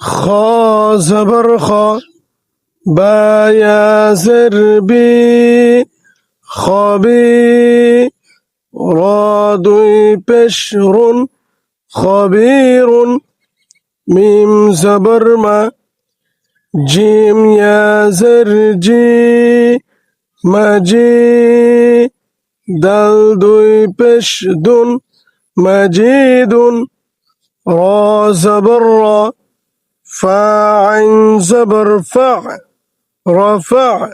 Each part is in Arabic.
خا زبر خا با يا زر بي خبي را دوي بشر خبير ميم زبر ما جيم يا زر جي مجي دال دوي بش دون مجيد را زبر را فاعن زبر فع رفع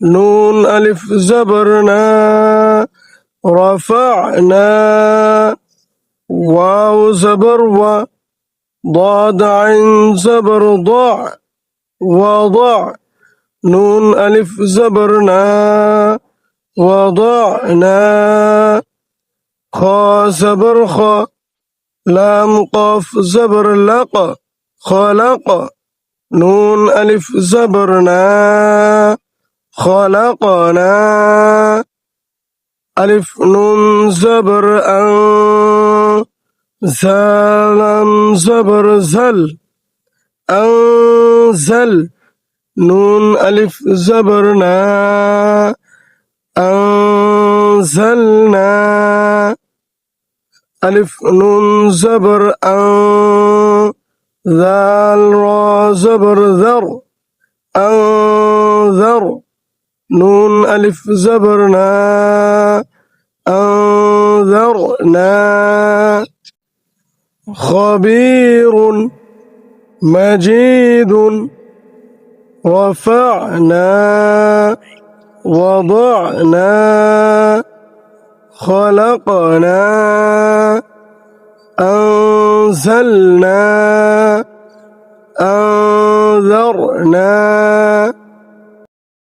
نون ألف زبرنا رفعنا واو زبر و ضاد عين زبر ضع وضع نون ألف زبرنا وضعنا خا زبر خا لام قاف زبر لق خلق نون ألف زبرنا خلقنا ألف نون زبر أن زلم زبر زل أنزل نون ألف زبرنا أنزلنا ألف نون زبر أن ذال را زبر ذر أنذر نون ألف زبرنا أنذرنا خبير مجيد رفعنا وضعنا خلقنا أنزلنا أنذرنا